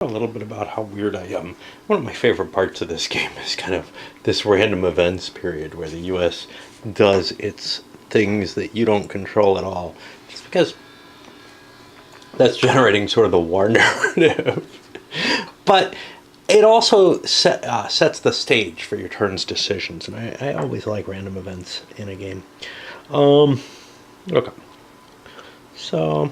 A little bit about how weird I am. One of my favorite parts of this game is kind of this random events period where the US does its things that you don't control at all, just because that's generating sort of the war narrative. But it also sets the stage for your turn's decisions, and I always like random events in a game. Okay, so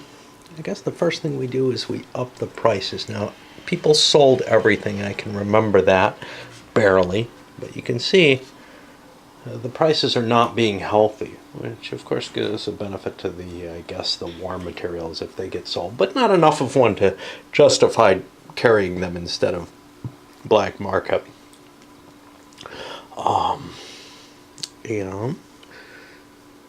I guess the first thing we do is we up the prices. Now, people sold everything. I can remember that barely, but you can see the prices are not being healthy, which of course gives a benefit to the, I guess, the war materials if they get sold, but not enough of one to justify carrying them instead of black market. You know,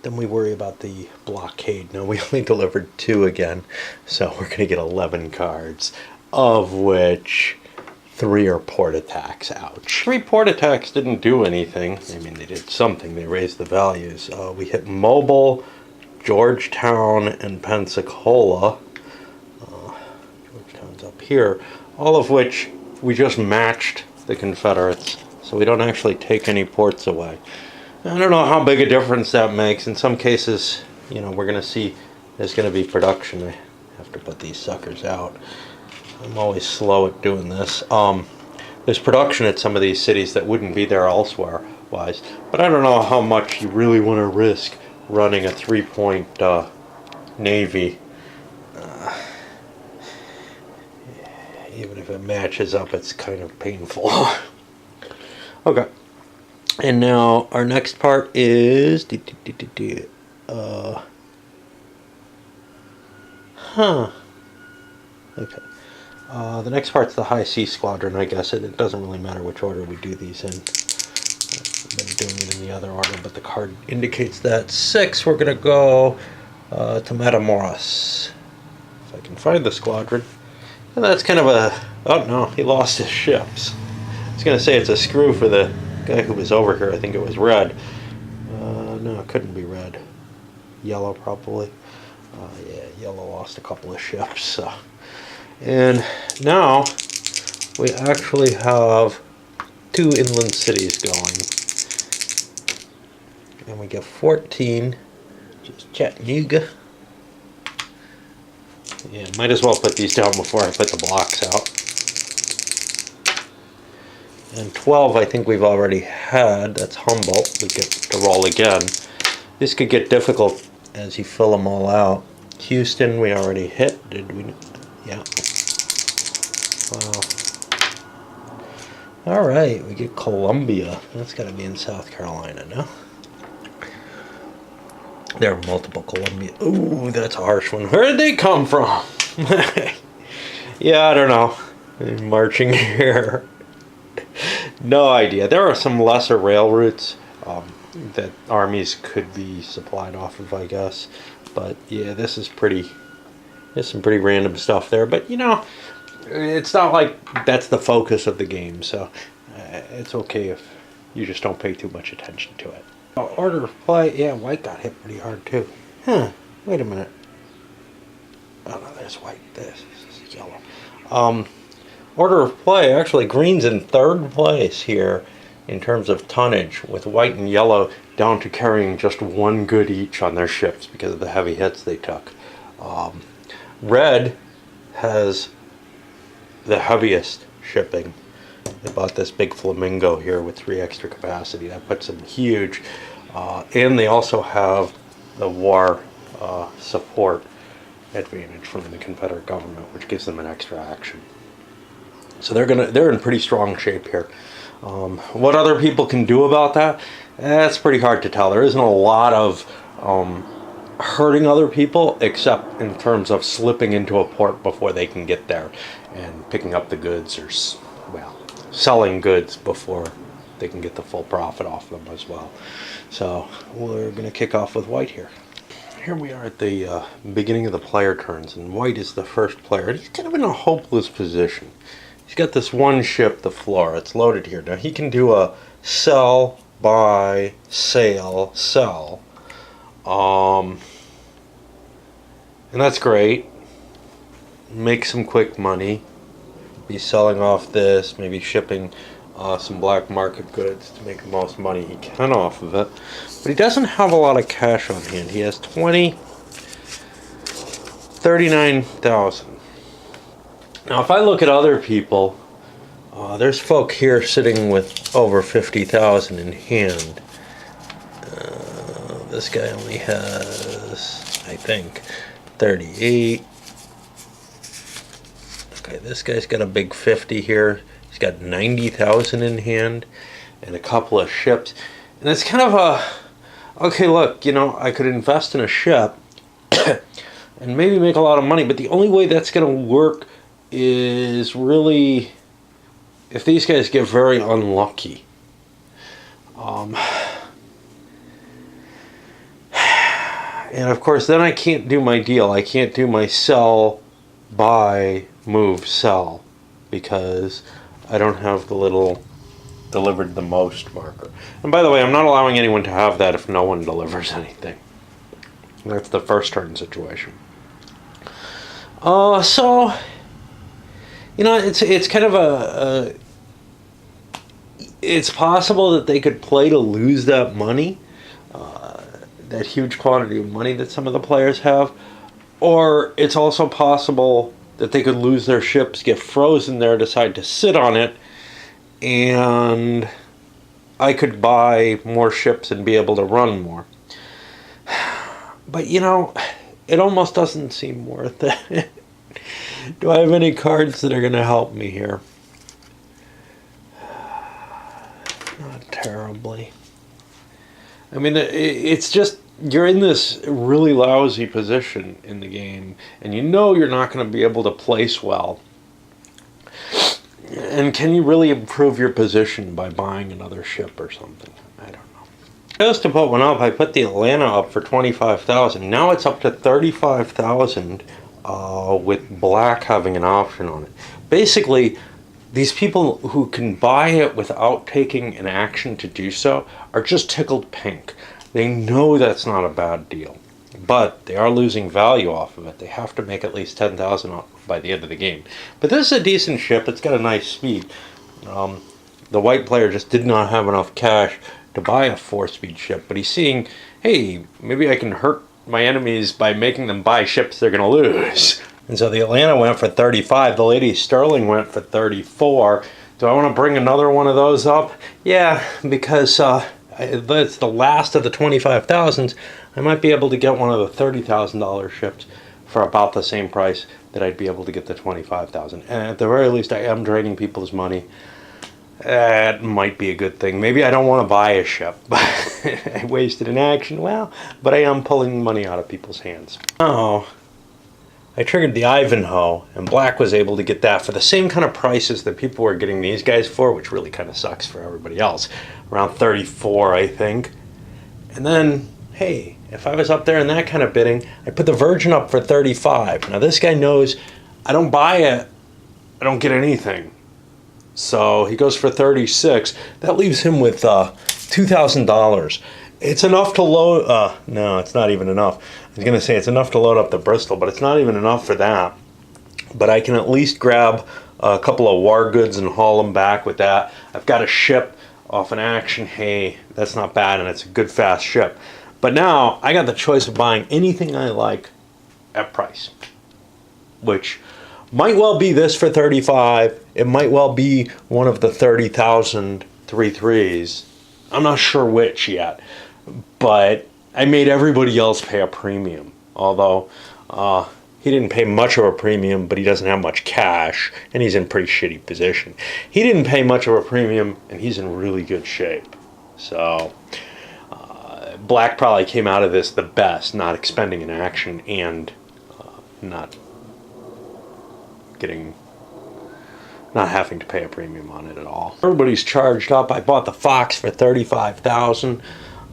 then we worry about the blockade. Now, we only delivered 2 again, so we're going to get 11 cards, of which 3 are port attacks. Ouch. 3 port attacks didn't do anything. I mean, they did something. They raised the values. We hit Mobile, Georgetown, and Pensacola. Georgetown's up here. All of which we just matched the Confederates, so we don't actually take any ports away. I don't know how big a difference that makes. In some cases, you know, we're going to see there's going to be production. I have to put these suckers out. I'm always slow at doing this. There's production at some of these cities that wouldn't be there elsewhere, wise. But I don't know how much you really want to risk running a 3-point Navy. Even if it matches up, it's kind of painful. Okay. And now our next part is Okay. The next part's the High Sea Squadron, I guess. It doesn't really matter which order we do these in. I've been doing it in the other order, but the card indicates that. 6, we're going to go to Matamoros. If I can find the squadron. And that's kind of a... Oh, no, he lost his ships. I was going to say it's a screw for the guy who was over here. I think it was red. No, it couldn't be red. Yellow, probably. Yeah, yellow lost a couple of ships. So. And now we actually have 2 inland cities going. And we get 14, which is Chattanooga. Yeah, might as well put these down before I put the blocks out. And 12 I think we've already had. That's Humboldt. We get to roll again. This could get difficult as you fill them all out. Houston we already hit. Did we? Yeah. Wow. Alright, we get Columbia. That's got to be in South Carolina, no? There are multiple Columbia. Ooh, that's a harsh one. Where did they come from? Yeah, I don't know. I'm marching here. No idea. There are some lesser rail routes that armies could be supplied off of, I guess. But yeah, this is pretty... There's some pretty random stuff there. But, you know, it's not like that's the focus of the game. So it's okay if you just don't pay too much attention to it. Order of play. Yeah, white got hit pretty hard, too. Huh. Wait a minute. Oh, no, there's white. This is yellow. Order of play, actually, green's in 3rd place here in terms of tonnage, with white and yellow down to carrying just 1 good each on their ships because of the heavy hits they took. Red has the heaviest shipping. They bought this big Flamingo here with 3 extra capacity. That puts them huge. And they also have the war support advantage from the Confederate government, which gives them an extra action. So they're in pretty strong shape here. What other people can do about that? That's pretty hard to tell. There isn't a lot of hurting other people, except in terms of slipping into a port before they can get there and picking up the goods, or, well, selling goods before they can get the full profit off them as well. So we're going to kick off with white here. Here we are at the beginning of the player turns, and white is the first player. And he's kind of in a hopeless position. He's got this 1 ship, the Flora. It's loaded here. Now he can do a sell, buy, sail, sell. And that's great. Make some quick money. be selling off this, maybe shipping some black market goods to make the most money he can off of it. But he doesn't have a lot of cash on hand. He has 39,000. Now, if I look at other people, there's folk here sitting with over 50,000 in hand. This guy only has, I think, 38. Okay, this guy's got a big 50 here. He's got 90,000 in hand and a couple of ships. And it's kind of a, okay, look, you know, I could invest in a ship and maybe make a lot of money, but the only way that's going to work is really if these guys get very unlucky. And of course, then I can't do my deal. I can't do my sell, buy, move, sell, because I don't have the little delivered the most marker. And by the way, I'm not allowing anyone to have that if no one delivers anything. That's the first turn situation. So, you know, it's kind of it's possible that they could play to lose that money, that huge quantity of money that some of the players have, or it's also possible that they could lose their ships, get frozen there, decide to sit on it, and I could buy more ships and be able to run more. But, you know, it almost doesn't seem worth it. Do I have any cards that are going to help me here? Not terribly. I mean, it's just, you're in this really lousy position in the game, and you know you're not going to be able to place well. And can you really improve your position by buying another ship or something? I don't know. Just to put one up, I put the Atlanta up for 25,000. Now it's up to 35,000 with black having an option on it. Basically, these people who can buy it without taking an action to do so are just tickled pink. They know that's not a bad deal, but they are losing value off of it. They have to make at least 10,000 by the end of the game. But this is a decent ship. It's got a nice speed. The white player just did not have enough cash to buy a 4-speed ship, but he's seeing, hey, maybe I can hurt my enemies by making them buy ships they're going to lose. And so the Atlanta went for 35. The Lady Sterling went for 34. Do I want to bring another one of those up? Yeah, because it's the last of the 25,000s. I might be able to get one of the $30,000 ships for about the same price that I'd be able to get the 25,000. And at the very least, I am draining people's money. That might be a good thing. Maybe I don't want to buy a ship. I wasted an action. Well, but I am pulling money out of people's hands. Oh, I triggered the Ivanhoe, and black was able to get that for the same kind of prices that people were getting these guys for, which really kind of sucks for everybody else. Around 34, I think. And then, hey, if I was up there in that kind of bidding, I put the Virgin up for 35. Now this guy knows I don't buy it, I don't get anything. So he goes for 36. That leaves him with $2,000. It's enough to load, no, it's not even enough. I was going to say it's enough to load up the Bristol, but it's not even enough for that. But I can at least grab a couple of war goods and haul them back with that. I've got a ship off an action. Hey, that's not bad, and it's a good, fast ship. But now I got the choice of buying anything I like at price, which might well be this for 35. It might well be one of the 30,000 3/3s. I'm not sure which yet, but I made everybody else pay a premium. Although he didn't pay much of a premium, but he doesn't have much cash, and he's in pretty shitty position. He didn't pay much of a premium, and he's in really good shape. So black probably came out of this the best, not expending an action and not having to pay a premium on it at all. Everybody's charged up. I bought the Fox for 35,000.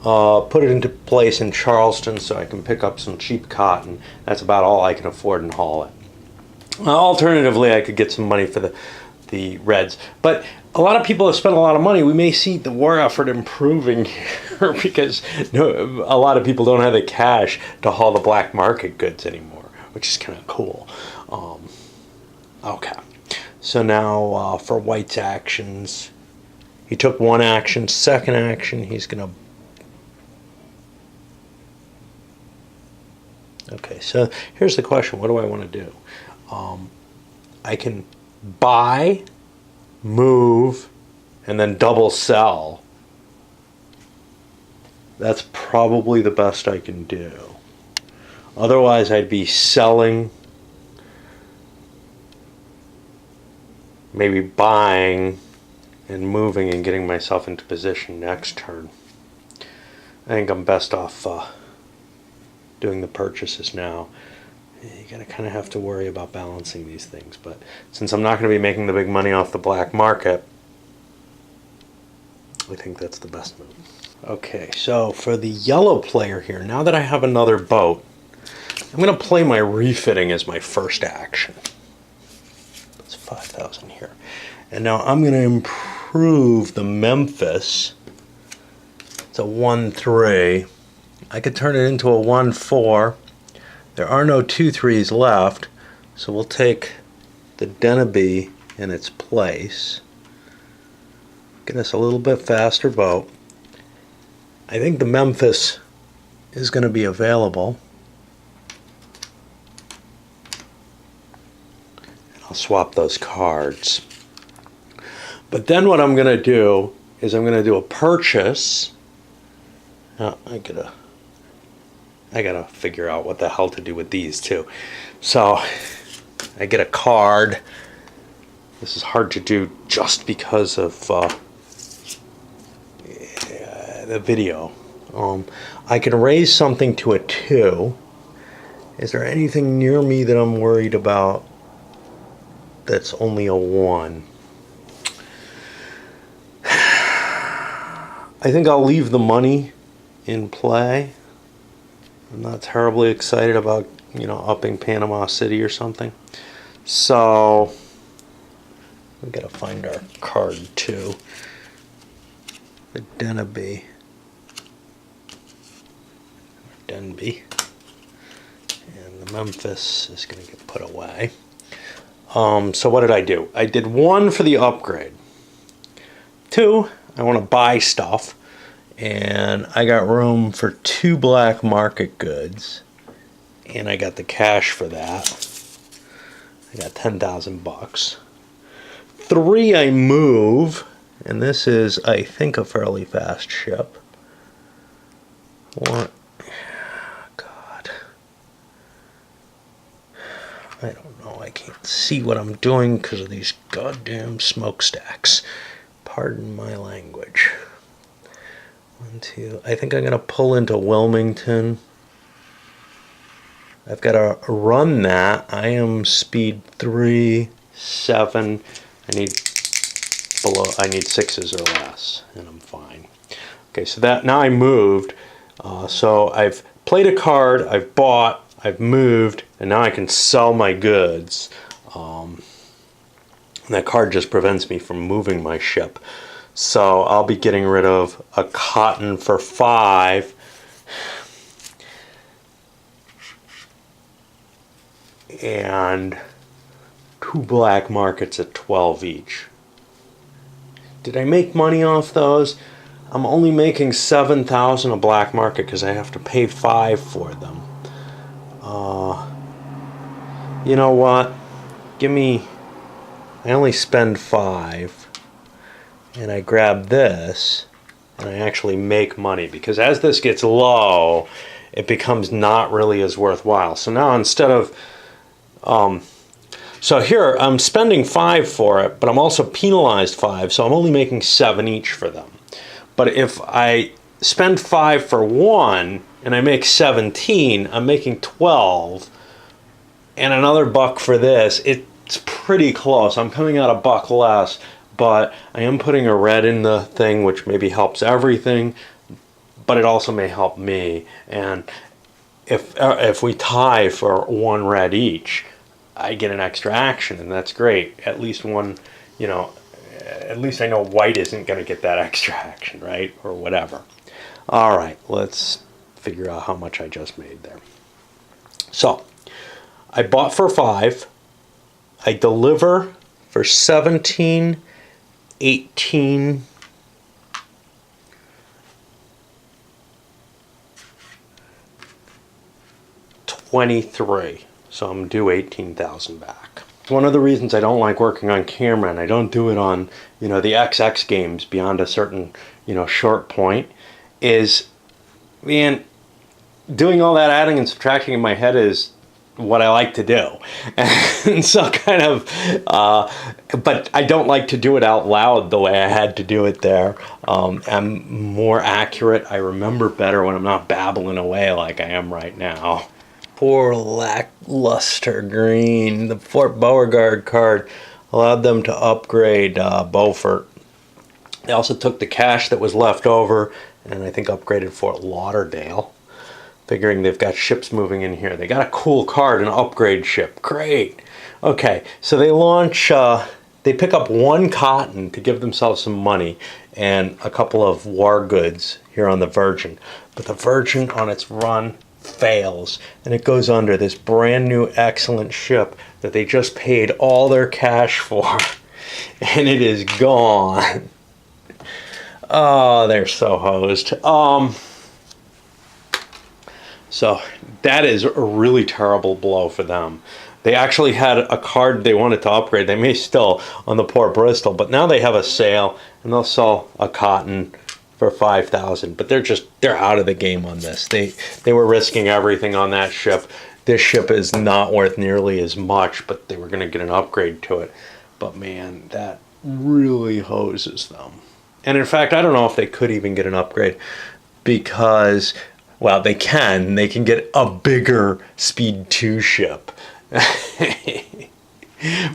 Put it into place in Charleston so I can pick up some cheap cotton. That's about all I can afford and haul it. Alternatively, I could get some money for the Reds. But a lot of people have spent a lot of money. We may see the war effort improving here because a lot of people don't have the cash to haul the black market goods anymore, which is kind of cool. Okay. So now for White's actions, he took one action. Second action, he's going to... Okay, so here's the question. What do I want to do? I can buy, move, and then double sell. That's probably the best I can do. Otherwise, I'd be selling, maybe buying, and moving and getting myself into position next turn. I think I'm best off doing the purchases now. You gotta kind of have to worry about balancing these things, but since I'm not going to be making the big money off the black market, I think that's the best move. Okay, so for the yellow player here, now that I have another boat, I'm going to play my refitting as my first action. That's 5,000 here. And now I'm going to improve the Memphis. It's a 1-3. I could turn it into a 1-4. There are no 2-3s left, so we'll take the Deneby in its place. Get us a little bit faster boat. I think the Memphis is going to be available. And I'll swap those cards. But then what I'm going to do is I'm going to do a purchase. Now, I gotta figure out what the hell to do with these too. So I get a card. This is hard to do just because of the video. I can raise something to a 2. Is there anything near me that I'm worried about that's only a 1? I think I'll leave the money in play. I'm not terribly excited about, upping Panama City or something. So we gotta find our card too. The Deneby. Denby. And the Memphis is gonna get put away. So what did I do? I did 1 for the upgrade. 2, I want to buy stuff. And I got room for 2 black market goods, and I got the cash for that. I got 10,000 bucks. 3, I move, and this is, I think, a fairly fast ship. 1, God, I don't know. I can't see what I'm doing because of these goddamn smokestacks. Pardon my language. 1, 2. I think I'm going to pull into Wilmington. I've got to run that. I am speed 3, 7. I need 6s or less, and I'm fine. Okay, so that now I moved. So I've played a card, I've bought, I've moved, and now I can sell my goods. And that card just prevents me from moving my ship. So I'll be getting rid of a cotton for 5. And 2 black markets at 12 each. Did I make money off those? I'm only making 7,000 a black market because I have to pay 5 for them. You know what? I only spend 5. And I grab this, and I actually make money, because as this gets low, it becomes not really as worthwhile. So now instead of, so here I'm spending 5 for it, but I'm also penalized 5, so I'm only making 7 each for them. But if I spend 5 for 1 and I make 17, I'm making 12, and another $1 for this. It's pretty close. I'm coming out $1 less. But I am putting a red in the thing, which maybe helps everything, but it also may help me. And if we tie for 1 red each, I get an extra action, and that's great. At least one, at least I know white isn't going to get that extra action, right? Or whatever. All right, let's figure out how much I just made there. So I bought for 5. I deliver for 17, 18, 23. So I'm due 18,000 back. One of the reasons I don't like working on camera, and I don't do it on, the XX games beyond a certain, short point, is, man, doing all that adding and subtracting in my head is what I like to do. And so but I don't like to do it out loud the way I had to do it there. I'm more accurate. I remember better when I'm not babbling away like I am right now. Poor lackluster green. The Fort Beauregard card allowed them to upgrade Beaufort. They also took the cash that was left over and I think upgraded Fort Lauderdale, figuring they've got ships moving in here. They got a cool card, an upgrade ship. Great. Okay, so they launch, they pick up one cotton to give themselves some money and a couple of war goods here on the Virgin. But the Virgin on its run fails and it goes under this brand new excellent ship that they just paid all their cash for. And it is gone. Oh, they're so hosed. So that is a really terrible blow for them. They actually had a card they wanted to upgrade. They may still on the Port Bristol, but now they have a sale and they'll sell a cotton for 5,000. But they're out of the game on this. They were risking everything on that ship. This ship is not worth nearly as much, but they were going to get an upgrade to it. But man, that really hoses them. And in fact, I don't know if they could even get an upgrade because, well, they can get a bigger Speed 2 ship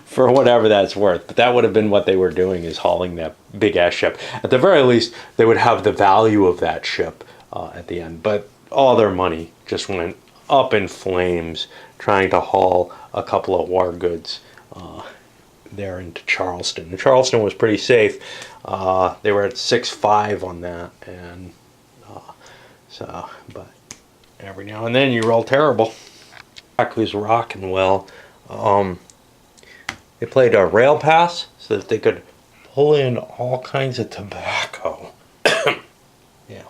for whatever that's worth. But that would have been what they were doing, is hauling that big ass ship. At the very least, they would have the value of that ship at the end. But all their money just went up in flames trying to haul a couple of war goods there into Charleston. And Charleston was pretty safe. They were at 6.5 on that, and but every now and then you roll terrible. Was rocking well. They played a rail pass so that they could pull in all kinds of tobacco. Yeah.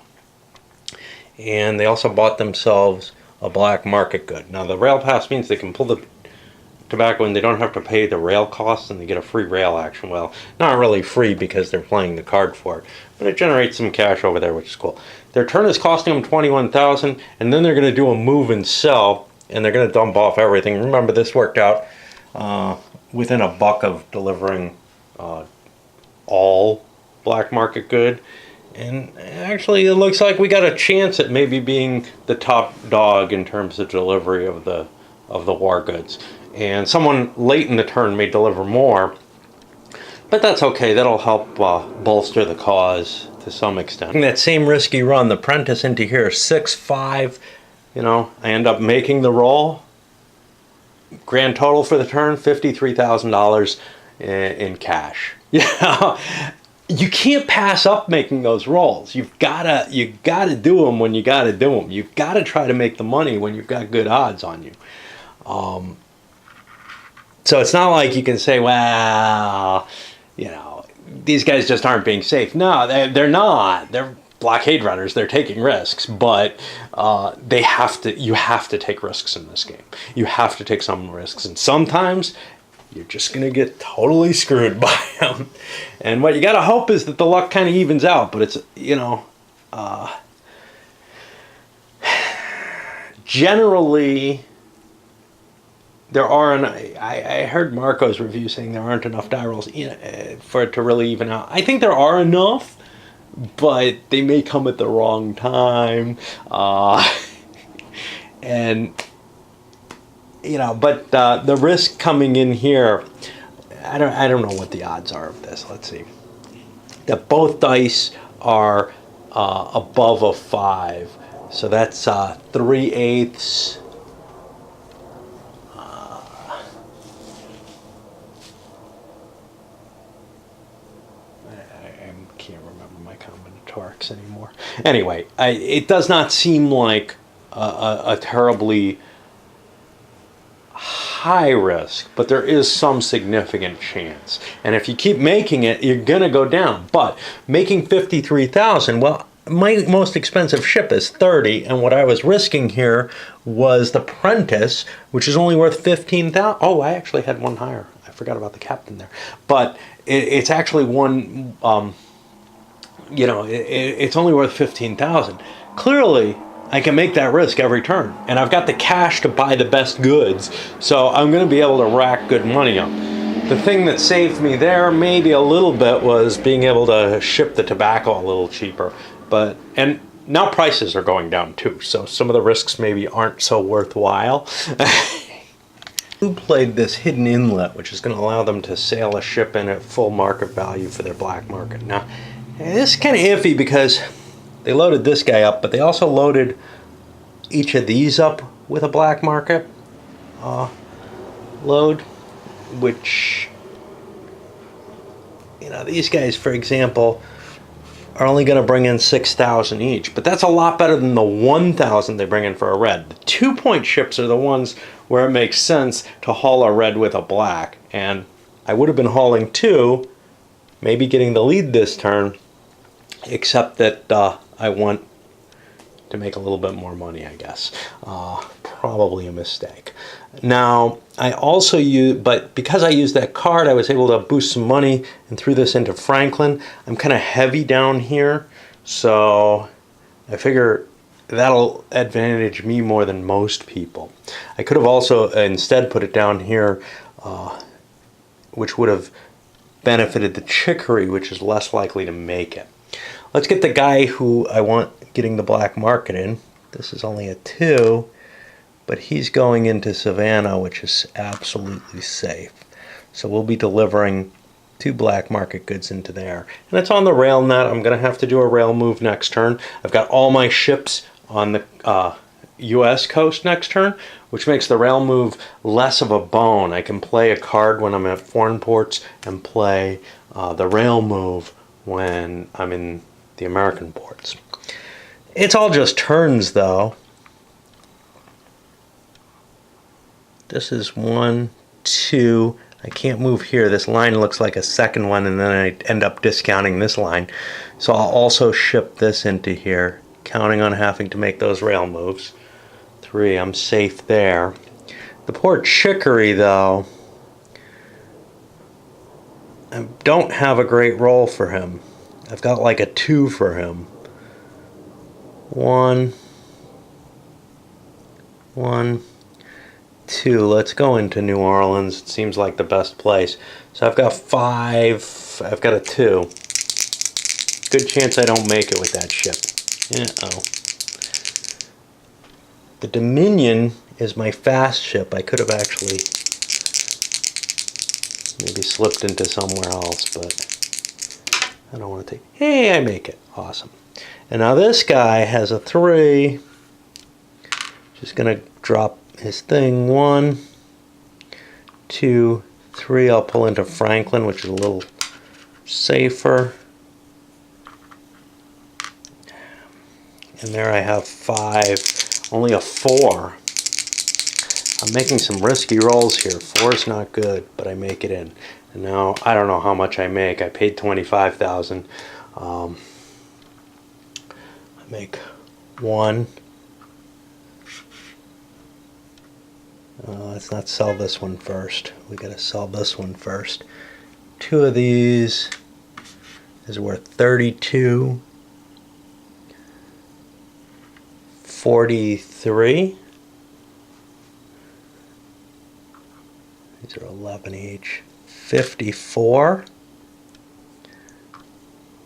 And they also bought themselves a black market good. Now the rail pass means they can pull the tobacco and they don't have to pay the rail costs and they get a free rail action. Well, not really free because they're playing the card for it, but it generates some cash over there, which is cool. Their turn is costing them 21,000, and then they're going to do a move and sell, and they're going to dump off everything. Remember, this worked out within a buck of delivering all black market good. And actually, it looks like we got a chance at maybe being the top dog in terms of delivery of the war goods. And someone late in the turn may deliver more, but that's okay. That'll help bolster the cause to some extent. In that same risky run, the Prentice into here, 6.5. I end up making the roll. Grand total for the turn, $53,000 in cash. You can't pass up making those rolls. You gotta do them when you gotta do them. You've got to try to make the money when you've got good odds on you. So it's not like you can say, well, these guys just aren't being safe. No, they're not. They're blockade runners. They're taking risks, but you have to take risks in this game. You have to take some risks, and sometimes you're just going to get totally screwed by them. And what you got to hope is that the luck kind of evens out, but it's, generally there are, and I heard Marco's review saying there aren't enough die rolls for it to really even out. I think there are enough, but they may come at the wrong time. But the risk coming in here, I don't know what the odds are of this. Let's see. That both dice are above a 5, so that's 3/8. I can't remember my combinatorics anymore. Anyway, it does not seem like a terribly high risk, but there is some significant chance. And if you keep making it, you're going to go down. But making 53,000, well, my most expensive ship is 30, and what I was risking here was the Prentice, which is only worth 15,000. Oh, I actually had one higher. I forgot about the captain there. But it's actually one, you know, it's only worth 15,000. Clearly, I can make that risk every turn, and I've got the cash to buy the best goods, so I'm going to be able to rack good money up. The thing that saved me there maybe a little bit was being able to ship the tobacco a little cheaper. And now prices are going down too, so some of the risks maybe aren't so worthwhile. Who played this hidden inlet, which is going to allow them to sail a ship in at full market value for their black market. Now, this is kind of iffy because they loaded this guy up, but they also loaded each of these up with a black market load, which, you know, these guys, for example, are only going to bring in 6,000 each, but that's a lot better than the 1,000 they bring in for a red. The 2-point ships are the ones where it makes sense to haul a red with a black, and I would have been hauling 2, maybe getting the lead this turn, except that I want to make a little bit more money, I guess. Probably a mistake. Now, I also but because I used that card, I was able to boost some money and threw this into Franklin. I'm kind of heavy down here, so I figure that'll advantage me more than most people. I could have also instead put it down here, which would have benefited the Chicory, which is less likely to make it. Let's get the guy who I want getting the black market in. This is only a 2, but he's going into Savannah, which is absolutely safe. So we'll be delivering 2 black market goods into there. And it's on the rail net. I'm going to have to do a rail move next turn. I've got all my ships on the US coast next turn, which makes the rail move less of a bone. I can play a card when I'm at foreign ports and play the rail move when I'm in the American ports. It's all just turns, though. This is 1, 2. I can't move here. This line looks like a second one, and then I end up discounting this line. So I'll also ship this into here, counting on having to make those rail moves. 3, I'm safe there. The poor Chicory, though, I don't have a great roll for him. I've got like a 2 for him. 1, 1, 2. Let's go into New Orleans. It seems like the best place. So I've got 5. I've got a 2. Good chance I don't make it with that ship. Uh-oh. The Dominion is my fast ship. I could have actually maybe slipped into somewhere else, but I don't want to take... Hey, I make it. Awesome. And now this guy has a 3. Just going to drop his thing. 1, 2, 3. I'll pull into Franklin, which is a little safer. And there I have 5. Only a 4. I'm making some risky rolls here. 4 is not good, but I make it in. And now I don't know how much I make. I paid 25,000. I make 1. Let's not sell this one first. We gotta sell this one first. 2 of these is worth 32. 43. These are 11 each. 54.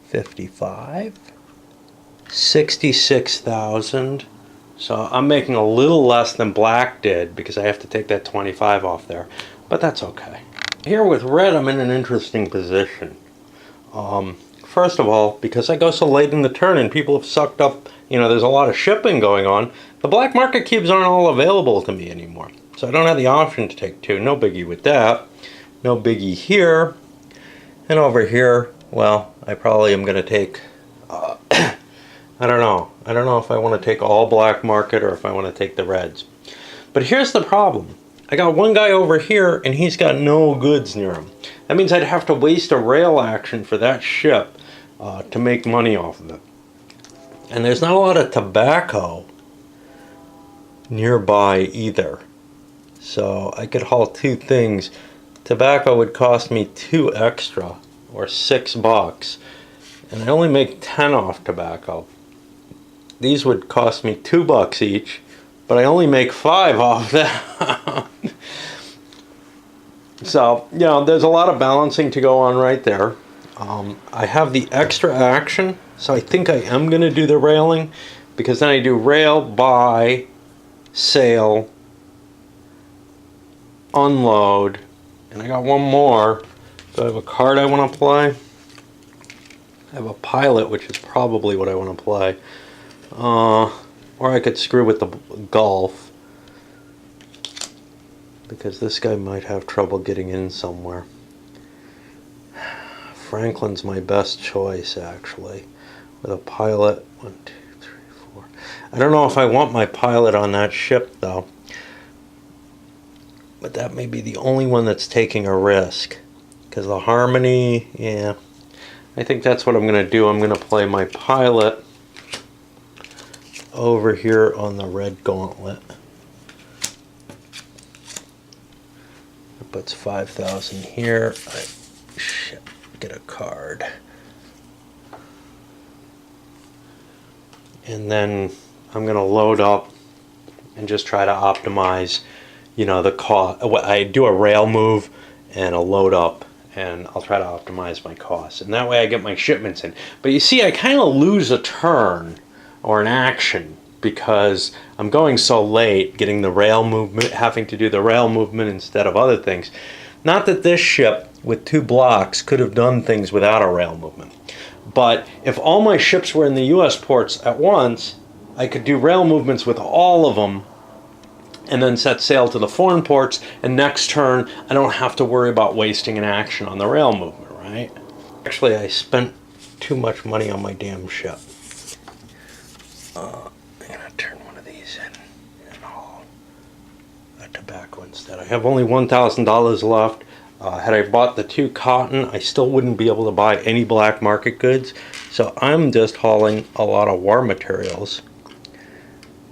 55. 66,000. So I'm making a little less than black did because I have to take that 25 off there. But that's okay. Here with red, I'm in an interesting position. First of all, because I go so late in the turn and people have sucked up, you know, there's a lot of shipping going on, the black market cubes aren't all available to me anymore. So I don't have the option to take 2. No biggie with that. No biggie here. And over here, well, I probably am going to take, I don't know. I don't know if I want to take all black market or if I want to take the reds. But here's the problem. I got one guy over here and he's got no goods near him. That means I'd have to waste a rail action for that ship to make money off of it. And there's not a lot of tobacco nearby either. So I could haul two things. Tobacco would cost me 2 extra, or $6. And I only make 10 off tobacco. These would cost me $2 each, but I only make 5 off that. So, you know, there's a lot of balancing to go on right there. I have the extra action, so I think I am going to do the railing, because then I do rail, buy, sail, unload, and I got one more. Do I have a card I want to play? I have a pilot, which is probably what I want to play. Or I could screw with the golf, because this guy might have trouble getting in somewhere. Franklin's my best choice, actually, with a pilot. 1, 2, 3, 4. I don't know if I want my pilot on that ship, though. But that may be the only one that's taking a risk. Because the Harmony, yeah. I think that's what I'm going to do. I'm going to play my pilot over here on the red gauntlet. That puts 5,000 here. Shit, get a card. And then I'm going to load up and just try to optimize, you know, the cost. I do a rail move and a load up, and I'll try to optimize my costs. And that way I get my shipments in. But you see, I kind of lose a turn or an action because I'm going so late, getting the rail movement, having to do the rail movement instead of other things. Not that this ship with 2 blocks could have done things without a rail movement. But if all my ships were in the US ports at once, I could do rail movements with all of them and then set sail to the foreign ports, and next turn I don't have to worry about wasting an action on the rail movement, right? Actually, I spent too much money on my damn ship. I'm gonna turn one of these in and haul a tobacco instead. I have only $1,000 left. Had I bought the 2 cotton, I still wouldn't be able to buy any black market goods. So I'm just hauling a lot of war materials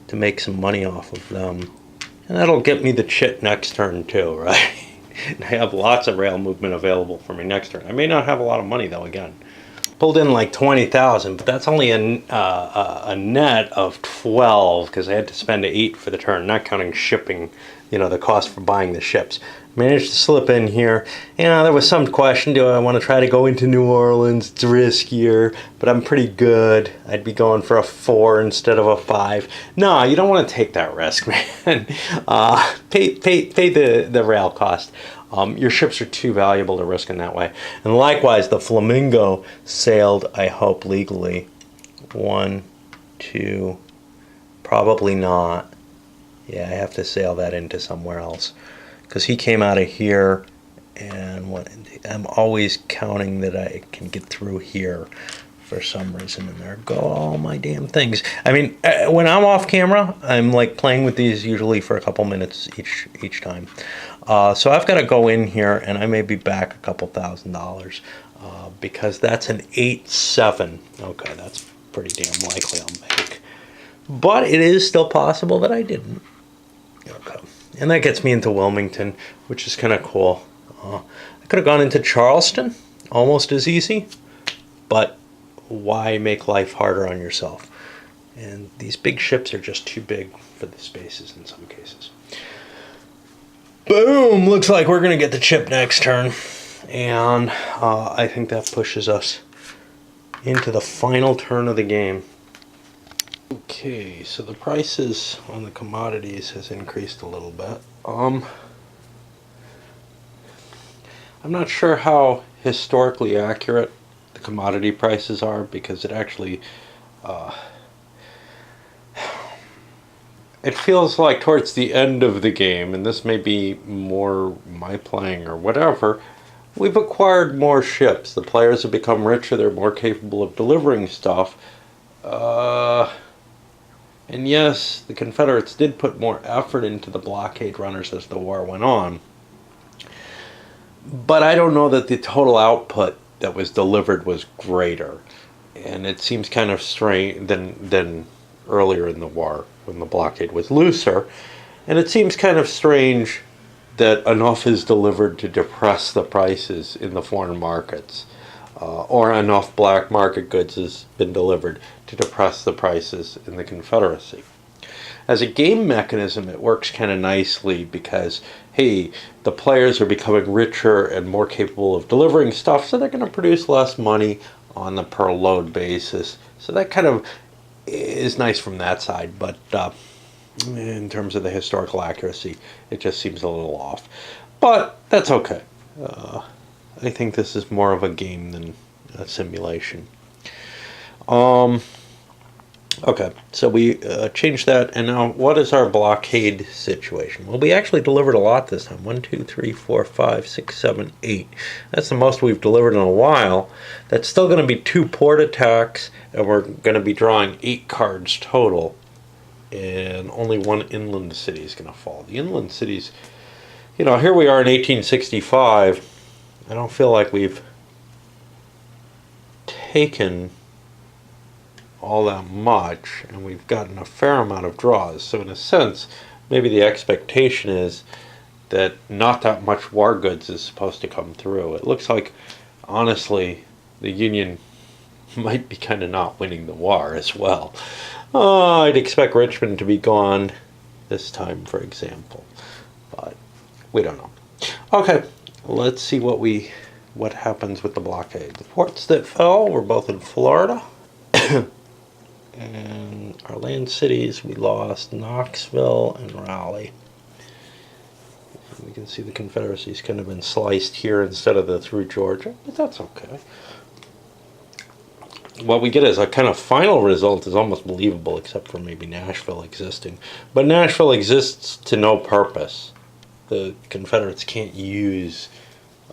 to make some money off of them. And that'll get me the chit next turn too, right? I have lots of rail movement available for me next turn. I may not have a lot of money though, again. Pulled in like 20,000, but that's only a net of 12 because I had to spend 8 for the turn, not counting shipping, you know, the cost for buying the ships. Managed to slip in here. You know, there was some question, do I want to try to go into New Orleans? It's riskier, but I'm pretty good. I'd be going for a 4 instead of a 5. No, you don't want to take that risk, man. Pay the rail cost. Your ships are too valuable to risk in that way. And likewise, the Flamingo sailed, I hope, legally. 1, 2, probably not. Yeah, I have to sail that into somewhere else. Because he came out of here, and I'm always counting that I can get through here for some reason, and there go all my damn things. I mean, when I'm off camera, I'm like playing with these usually for a couple minutes each time. So I've got to go in here, and I may be back a couple $1,000 because that's an 8-7. Okay, that's pretty damn likely I'll make. But it is still possible that I didn't. Okay. And that gets me into Wilmington, which is kind of cool. I could have gone into Charleston, almost as easy, but why make life harder on yourself? And these big ships are just too big for the spaces in some cases. Boom! Looks like we're going to get the chip next turn. And I think that pushes us into the final turn of the game. Okay, so the prices on the commodities has increased a little bit. I'm not sure how historically accurate the commodity prices are because it actually it feels like towards the end of the game, and this may be more my playing or whatever, we've acquired more ships. The players have become richer, they're more capable of delivering stuff. And yes, the Confederates did put more effort into the blockade runners as the war went on. But I don't know that the total output that was delivered was greater. And it seems kind of strange than earlier in the war when the blockade was looser. And it seems kind of strange that enough is delivered to depress the prices in the foreign markets. Or enough black market goods has been delivered to depress the prices in the Confederacy. As a game mechanism, it works kind of nicely because, hey, the players are becoming richer and more capable of delivering stuff, so they're going to produce less money on the per load basis. So that kind of is nice from that side, but in terms of the historical accuracy, it just seems a little off. But that's okay. I think this is more of a game than a simulation. Okay, so we changed that, and now what is our blockade situation? Well, we actually delivered a lot this time. 1, 2, 3, 4, 5, 6, 7, 8. That's the most we've delivered in a while. That's still going to be 2 port attacks, and we're going to be drawing 8 cards total, and only 1 inland city is going to fall. The inland cities, you know, here we are in 1865. I don't feel like we've taken all that much, and we've gotten a fair amount of draws. So in a sense, maybe the expectation is that not that much war goods is supposed to come through. It looks like, honestly, the Union might be kind of not winning the war as well. I'd expect Richmond to be gone this time, for example, but we don't know. Okay, let's see what happens with the blockade. The ports that fell were both in Florida. And our land cities, we lost Knoxville and Raleigh. And we can see the Confederacy's kind of been sliced here instead of through Georgia, but that's okay. What we get as a kind of final result is almost believable, except for maybe Nashville existing. But Nashville exists to no purpose. The Confederates can't use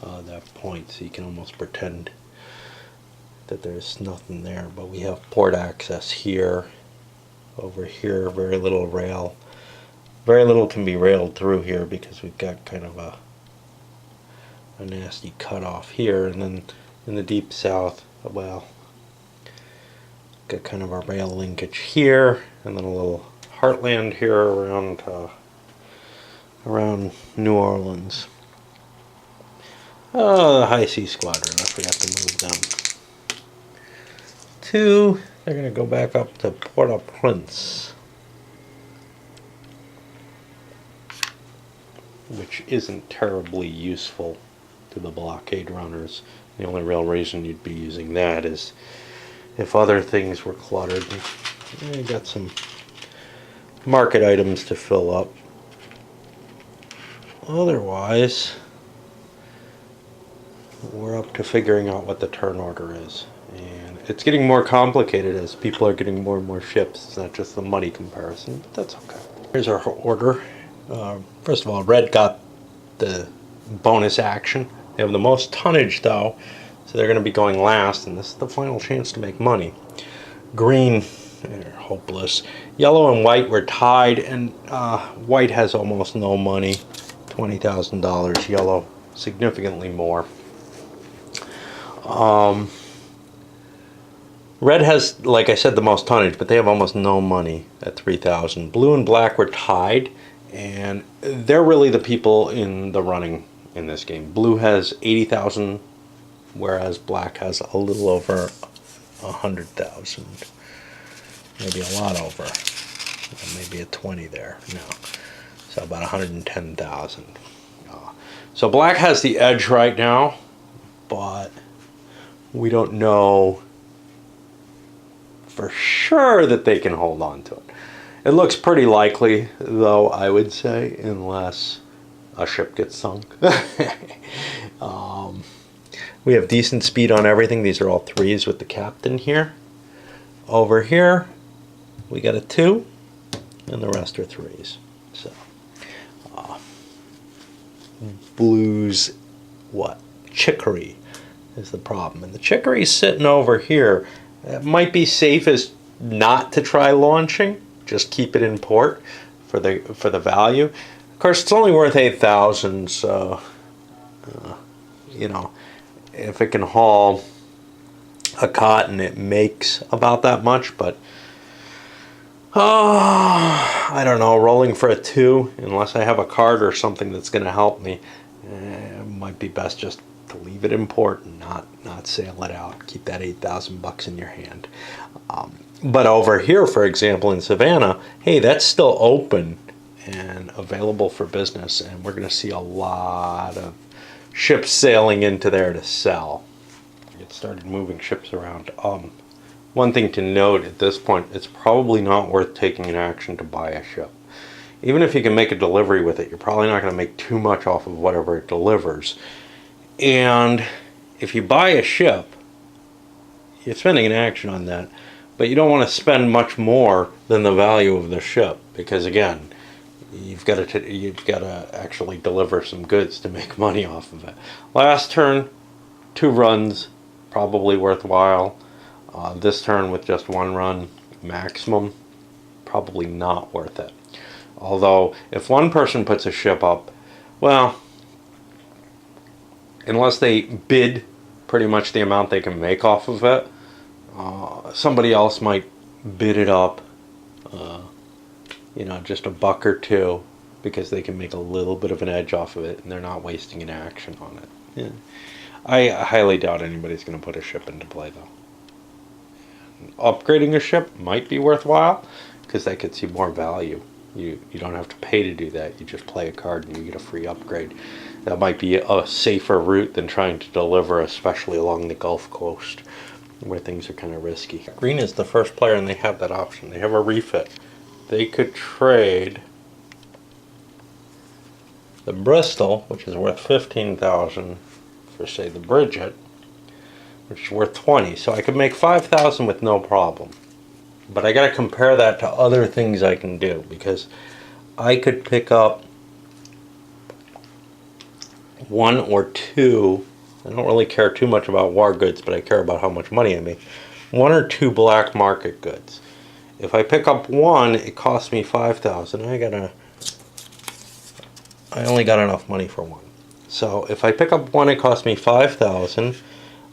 that point, so you can almost pretend that there's nothing there. But we have port access here, over here, very little rail. Very little can be railed through here because we've got kind of a nasty cutoff here, and then in the deep south, well, got kind of a rail linkage here, and then a little heartland here around New Orleans. Oh, the High Sea Squadron, I forgot to move them. They're going to go back up to Port-au-Prince, which isn't terribly useful to the blockade runners. The only real reason you'd be using that is if other things were cluttered. You got some market items to fill up. Otherwise, we're up to figuring out what the turn order is. And it's getting more complicated as people are getting more and more ships. It's not just the money comparison, but that's okay. Here's our order. First of all, red got the bonus action. They have the most tonnage though, so they're going to be going last, and this is the final chance to make money. Green, they're hopeless. Yellow and white were tied, and white has almost no money, $20,000. Yellow, significantly more. Red has, like I said, the most tonnage, but they have almost no money at 3,000. Blue and black were tied, and they're really the people in the running in this game. Blue has 80,000, whereas black has a little over 100,000. Maybe a lot over. Maybe a 20 there. No. So about 110,000. So black has the edge right now, but we don't know for sure that they can hold on to it. It looks pretty likely, though, I would say, unless a ship gets sunk. We have decent speed on everything. These are all 3s with the captain here. Over here, we got a 2, and the rest are 3s. So, blues, what? Chicory is the problem. And the chicory's sitting over here. It might be safest not to try launching, just keep it in port for the value. Of course, it's only worth 8,000, so you know, if it can haul a cotton, it makes about that much. But I don't know, rolling for a 2, unless I have a card or something that's going to help me, it might be best just to leave it in port and not sail it out. Keep that 8,000 bucks in your hand. But over here, for example, in Savannah, hey, that's still open and available for business, and we're going to see a lot of ships sailing into there to sell. Get started moving ships around. One thing to note at this point, it's probably not worth taking an action to buy a ship. Even if you can make a delivery with it, you're probably not going to make too much off of whatever it delivers. And if you buy a ship, you're spending an action on that, but you don't want to spend much more than the value of the ship, because again, you've got to actually deliver some goods to make money off of it. Last turn, 2 runs, probably worthwhile. This turn with just 1 run maximum, probably not worth it. Although, if one person puts a ship up, well, unless they bid pretty much the amount they can make off of it, somebody else might bid it up, just a buck or 2, because they can make a little bit of an edge off of it, and they're not wasting an action on it. Yeah. I highly doubt anybody's going to put a ship into play, though. Upgrading a ship might be worthwhile, because that gets you more value. You don't have to pay to do that. You just play a card and you get a free upgrade. That might be a safer route than trying to deliver, especially along the Gulf Coast, where things are kind of risky. Green is the first player, and they have that option. They have a refit. They could trade the Bristol, which is worth 15,000, for say the Bridget, which is worth 20. So I could make 5,000 with no problem. But I got to compare that to other things I can do, because I could pick up 1 or 2. I don't really care too much about war goods, but I care about how much money I make. 1 or 2 black market goods. If I pick up 1, it costs me 5,000. I only got enough money for 1. So if I pick up 1, it costs me 5,000.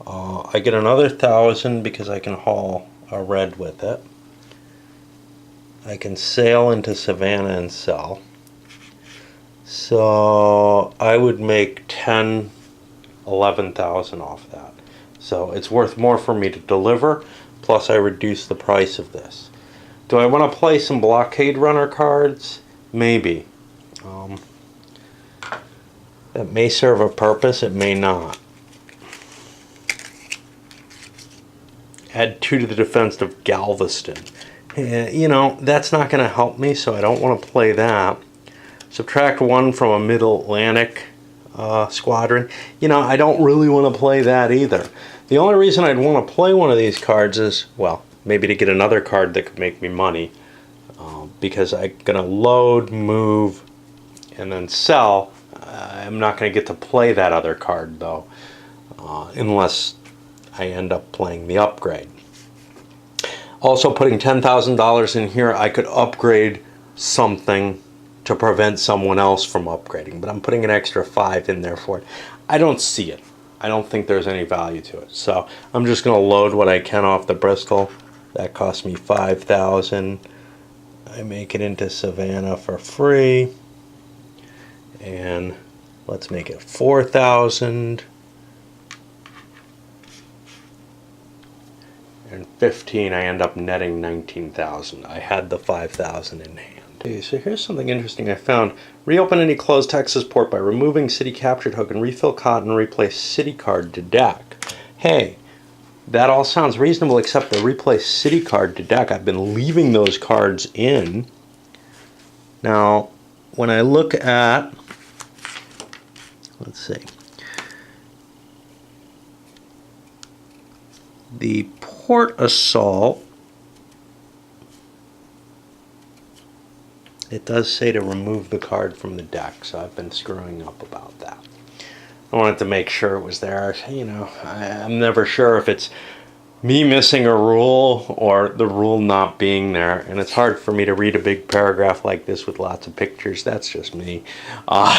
I get another 1,000 because I can haul a red with it. I can sail into Savannah and sell. So I would make 10, 11,000 off that. So it's worth more for me to deliver, plus I reduce the price of this. Do I want to play some Blockade Runner cards? Maybe. That may serve a purpose, it may not. Add 2 to the defense of Galveston. That's not going to help me, so I don't want to play that. Subtract 1 from a Mid-Atlantic squadron. I don't really want to play that either. The only reason I'd want to play one of these cards is, well, maybe to get another card that could make me money. Because I'm going to load, move, and then sell. I'm not going to get to play that other card, though, unless I end up playing the upgrade. Also, putting $10,000 in here, I could upgrade something to prevent someone else from upgrading, but I'm putting an extra 5 in there for it. I don't see it. I don't think there's any value to it. So I'm just going to load what I can off the Bristol. That cost me 5,000. I make it into Savannah for free. And let's make it 4,000. And 15, I end up netting 19,000. I had the 5,000 in hand. Okay, so here's something interesting I found. Reopen any closed Texas port by removing city captured hook and refill cotton and replace city card to deck. Hey, that all sounds reasonable except the replace city card to deck. I've been leaving those cards in. Now, when I look at, let's see, the port assault, it does say to remove the card from the deck, so I've been screwing up about that. I wanted to make sure it was there. I'm never sure if it's me missing a rule or the rule not being there, and it's hard for me to read a big paragraph like this with lots of pictures. That's just me. I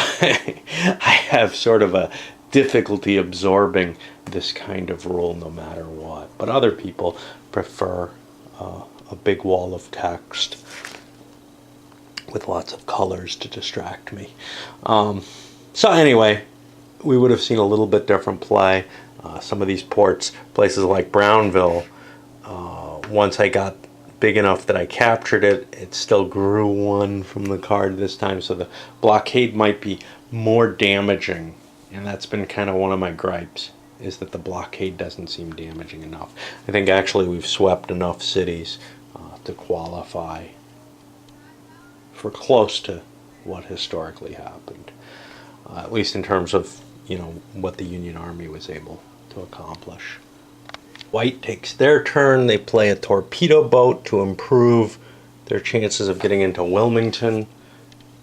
have sort of a difficulty absorbing this kind of rule no matter what, but other people prefer a big wall of text with lots of colors to distract me. So anyway, we would have seen a little bit different play. Some of these ports, places like Brownville, once I got big enough that I captured it, it still grew one from the card this time. So the blockade might be more damaging, and that's been kind of one of my gripes, is that the blockade doesn't seem damaging enough. I think actually we've swept enough cities to qualify for close to what historically happened, at least in terms of, you know, what the Union Army was able to accomplish. White takes their turn. They play a torpedo boat to improve their chances of getting into Wilmington,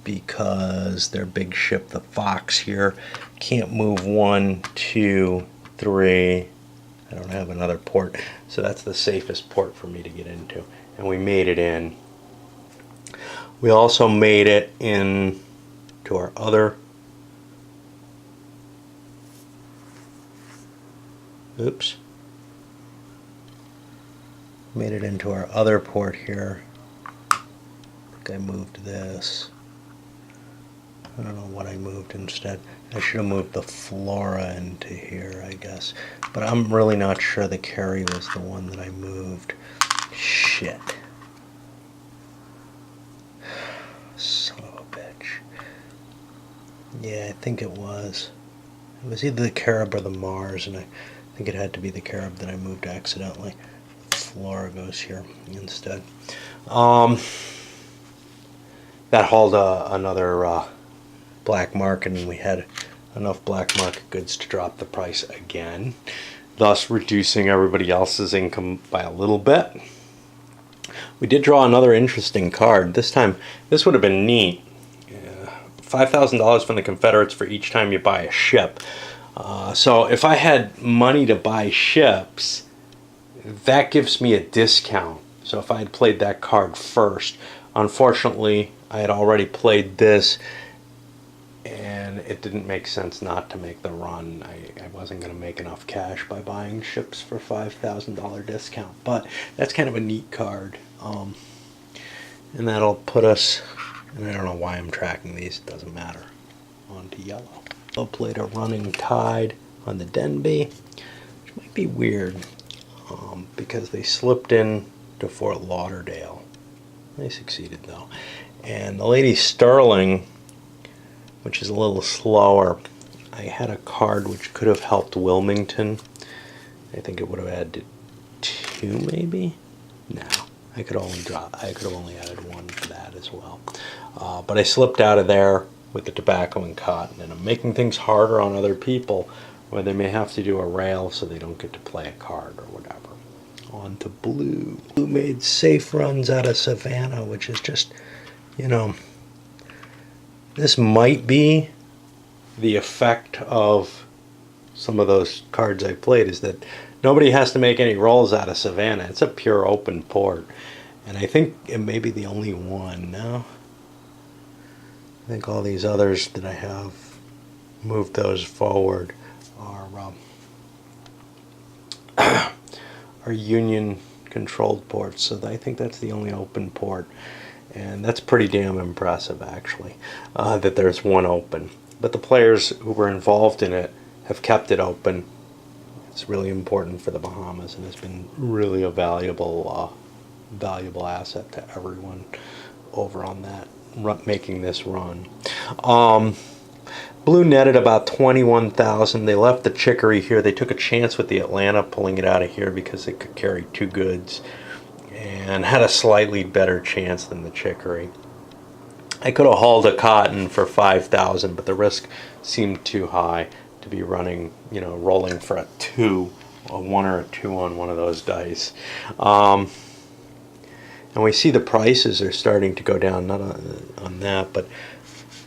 because their big ship, the Fox here, can't move 1, 2, 3. I don't have another port, so that's the safest port for me to get into. And we made it in. We also made it in to our other, made it into our other port here. I think I moved this. I don't know what I moved instead. I should have moved the Flora into here, I guess. But I'm really not sure the Carry was the one that I moved. Shit. Son of a bitch. Yeah, I think it was. It was either the Carib or the Mars, and I think it had to be the Carib that I moved accidentally. Flora goes here instead. That hauled another black market, and we had enough black market goods to drop the price again, thus reducing everybody else's income by a little bit. We did draw another interesting card. This time, this would have been neat. $5,000 from the Confederates for each time you buy a ship. So if I had money to buy ships, that gives me a discount. So if I had played that card first, unfortunately, I had already played this, and it didn't make sense not to make the run. I wasn't going to make enough cash by buying ships for $5,000 discount, but that's kind of a neat card. And that'll put us, and I don't know why I'm tracking these, it doesn't matter, onto yellow. I played a running tide on the Denby, which might be weird, because they slipped in to Fort Lauderdale. They succeeded though. And the Lady Sterling, which is a little slower, I had a card which could have helped Wilmington. I think it would have added 2 maybe? No, I could have only added 1 for that as well. But I slipped out of there with the tobacco and cotton, and I'm making things harder on other people where they may have to do a rail so they don't get to play a card or whatever. On to blue. Blue made safe runs out of Savannah, which is just, you know, this might be the effect of some of those cards I played, is that nobody has to make any rolls out of Savannah. It's a pure open port. And I think it may be the only one now. I think all these others that I have moved those forward are Union controlled ports. So I think that's the only open port. And that's pretty damn impressive, actually, that there's one open. But the players who were involved in it have kept it open. It's really important for the Bahamas, and it's been really a valuable asset to everyone over on that, making this run. Blue netted about 21,000. They left the Chicory here. They took a chance with the Atlanta, pulling it out of here because it could carry 2 goods, and had a slightly better chance than the Chicory. I could have hauled a Cotton for 5,000, but the risk seemed too high to be running, you know, rolling for a 2, a 1 or a 2 on one of those dice. And we see the prices are starting to go down, not on that, but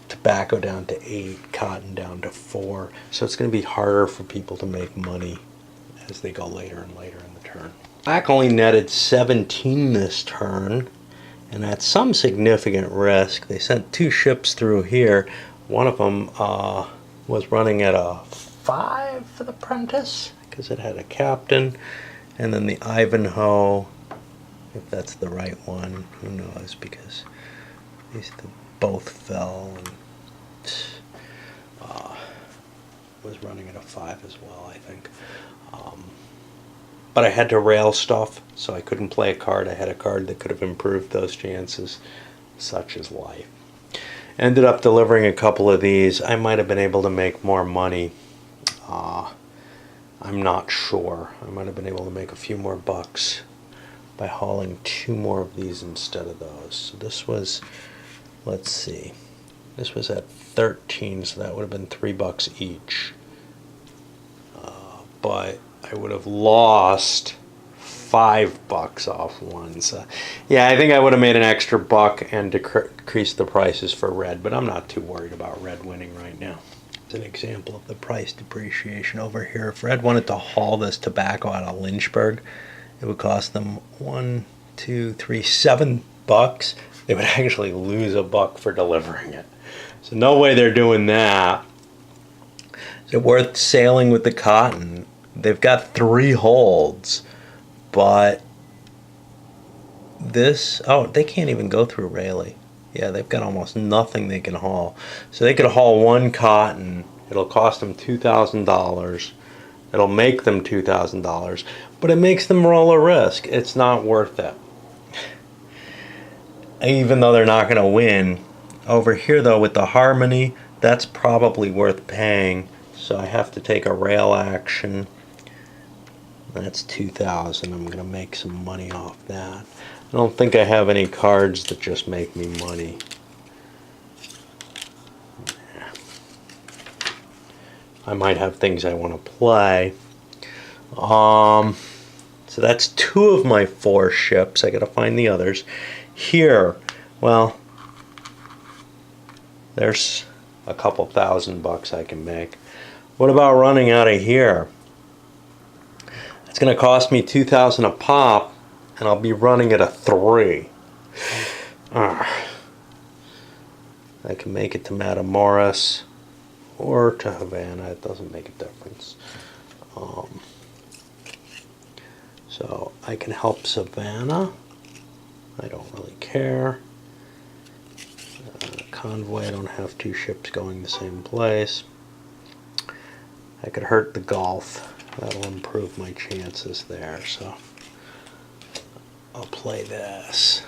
tobacco down to 8, cotton down to 4. So it's going to be harder for people to make money as they go later and later in the turn. Black only netted 17 this turn, and at some significant risk. They sent 2 ships through here. One of them was running at a 5 for the Prentice, because it had a captain, and then the Ivanhoe, if that's the right one, who knows, because these both fell, and was running at a 5 as well, I think. But I had to rail stuff, so I couldn't play a card. I had a card that could have improved those chances. Such is life. Ended up delivering a couple of these. I might have been able to make more money. I'm not sure. I might have been able to make a few more bucks by hauling 2 more of these instead of those. So this was, let's see, this was at 13, so that would have been $3 each. But I would have lost $5 off one. So yeah, I think I would have made an extra $1 and decreased the prices for red, but I'm not too worried about red winning right now. It's an example of the price depreciation over here. If red wanted to haul this tobacco out of Lynchburg, it would cost them $7. They would actually lose $1 for delivering it. So no way they're doing that. Is it worth sailing with the cotton? They've got 3 holds, but this, oh, they can't even go through Rayleigh. Yeah, they've got almost nothing they can haul. So they could haul 1 cotton. It'll cost them $2,000. It'll make them $2,000, but it makes them roll a risk. It's not worth it. Even though they're not going to win. Over here, though, with the Harmony, that's probably worth paying. So I have to take a rail action. That's $2,000. I'm going to make some money off that. I don't think I have any cards that just make me money. I might have things I want to play. So that's 2 of my 4 ships. I got to find the others. Here, well, there's a couple $1,000 I can make. What about running out of here? It's going to cost me $2,000 a pop, and I'll be running at a 3. I can make it to Matamoros or to Havana. It doesn't make a difference. So I can help Savannah. I don't really care. Convoy, I don't have 2 ships going the same place. I could hurt the Gulf. That'll improve my chances there. So I'll play this.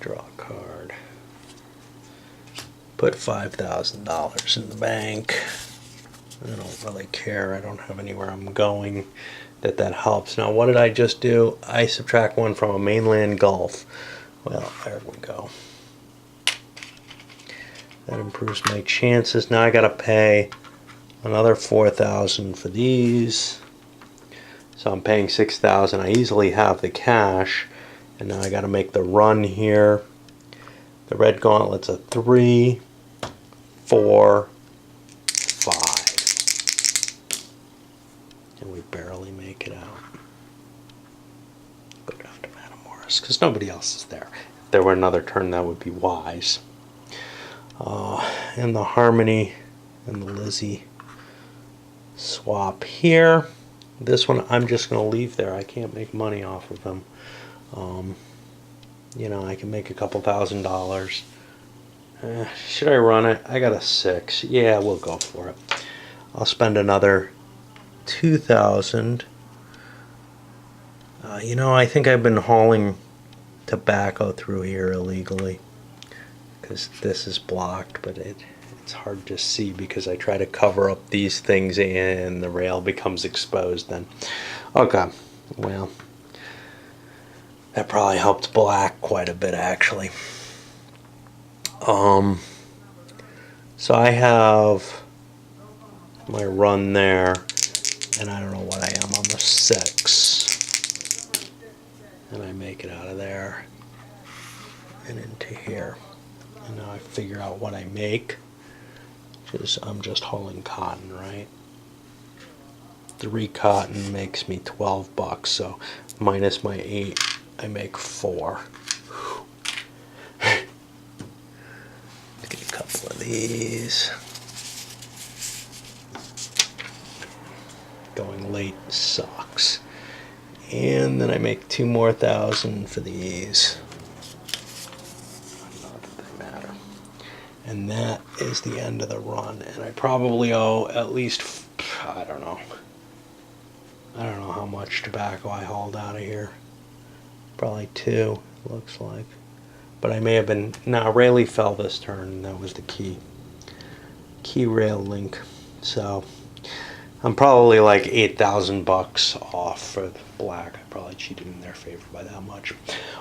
Draw a card. Put $5,000 in the bank. I don't really care. I don't have anywhere I'm going that helps. Now, what did I just do? I subtract 1 from a mainland Gulf. Well, there we go. That improves my chances. Now I got to pay another $4,000 for these. So I'm paying $6,000. I easily have the cash. And now I got to make the run here. The red gauntlet's a 3, 4, 5. And we barely make it out. Go down to Matamoros, because nobody else is there. If there were another turn, that would be wise. And the Harmony and the Lizzie swap here. This one I'm just going to leave there. I can't make money off of them. You know, I can make a couple $1,000. Should I run it? I got a 6. Yeah, we'll go for it. I'll spend another $2,000. You know, I think I've been hauling tobacco through here illegally, because this is blocked, but it's hard to see because I try to cover up these things and the rail becomes exposed then. Okay, well, that probably helped black quite a bit actually. So I have my run there, and I don't know what I am on the 6, and I make it out of there and into here. And now I figure out what I make, because I'm just hauling cotton, right? 3 cotton makes me $12, so minus my 8, I make 4. Get a couple of these. Going late sucks. And then I make 2 more thousand for these. Not that they matter. And that is the end of the run. And I probably owe at least, I don't know how much tobacco I hauled out of here. Probably 2, looks like. But I may have been, no, Rayleigh fell this turn, and that was the key rail link. So I'm probably like $8,000 off for the black. I probably cheated in their favor by that much.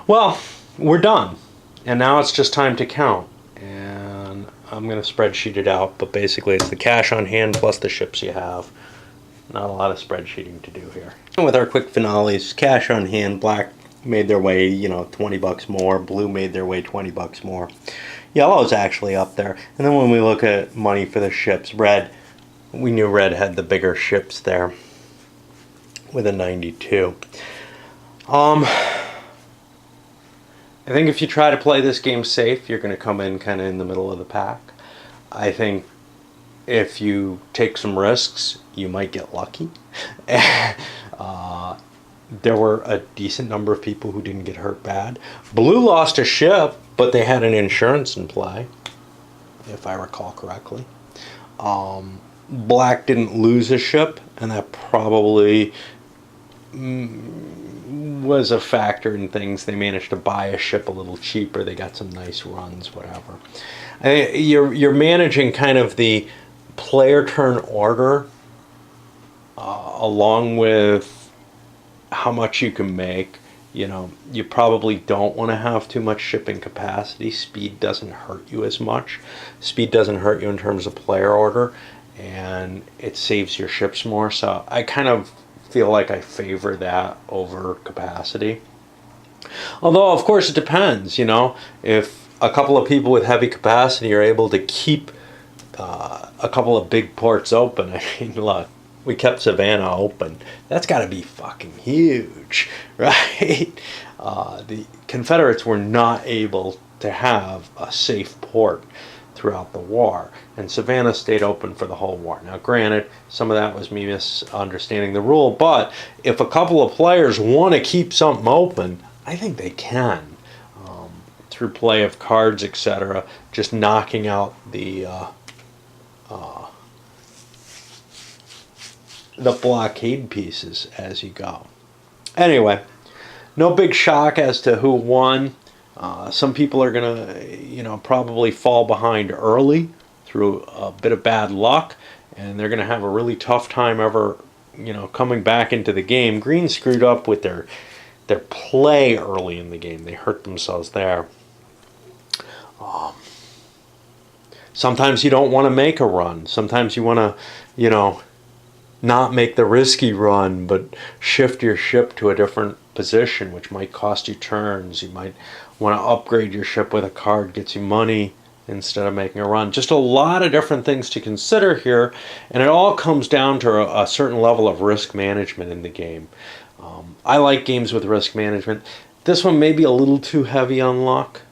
Well, we're done. And now it's just time to count. And I'm going to spreadsheet it out, but basically it's the cash on hand plus the ships you have. Not a lot of spreadsheeting to do here. And with our quick finales, cash on hand, black made their way, $20 more. Blue made their way $20 more. Yellow's actually up there. And then when we look at money for the ships, red, we knew red had the bigger ships there with a 92. I think if you try to play this game safe, you're going to come in kind of in the middle of the pack. I think if you take some risks, you might get lucky. There were a decent number of people who didn't get hurt bad. Blue lost a ship, but they had an insurance in play, if I recall correctly. Black didn't lose a ship, and that probably was a factor in things. They managed to buy a ship a little cheaper. They got some nice runs, whatever. You're managing kind of the player turn order along with how much you can make. You probably don't want to have too much shipping capacity. Speed doesn't hurt you as much. Speed doesn't hurt you in terms of player order, and it saves your ships more. So I kind of feel like I favor that over capacity. Although, of course, it depends. If a couple of people with heavy capacity are able to keep a couple of big ports open, I mean, look, we kept Savannah open. That's got to be fucking huge, right? The Confederates were not able to have a safe port throughout the war, and Savannah stayed open for the whole war. Now, granted, some of that was me misunderstanding the rule, but if a couple of players want to keep something open, I think they can, through play of cards, etc., just knocking out the blockade pieces as you go. Anyway, no big shock as to who won. Some people are going to, probably fall behind early through a bit of bad luck, and they're going to have a really tough time ever, coming back into the game. Green screwed up with their play early in the game. They hurt themselves there. Sometimes you don't want to make a run. Sometimes you want to, not make the risky run, but shift your ship to a different position, which might cost you turns. You might want to upgrade your ship with a card, gets you money instead of making a run. Just a lot of different things to consider here, and it all comes down to a certain level of risk management in the game. I like games with risk management. This one may be a little too heavy on luck.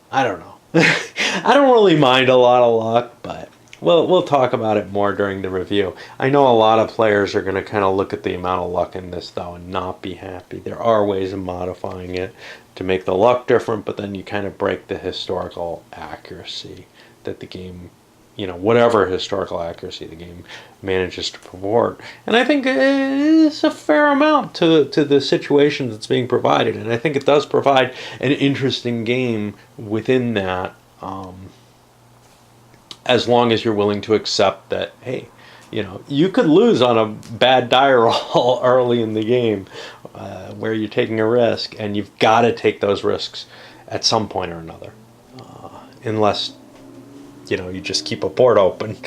I don't know. I don't really mind a lot of luck, but we'll talk about it more during the review. I know a lot of players are going to kind of look at the amount of luck in this, though, and not be happy. There are ways of modifying it to make the luck different, but then you kind of break the historical accuracy that the game, whatever historical accuracy the game manages to purport. And I think it's a fair amount to the situation that's being provided, and I think it does provide an interesting game within that, as long as you're willing to accept that, hey, you could lose on a bad die roll early in the game where you're taking a risk, and you've got to take those risks at some point or another. Unless, you just keep a port open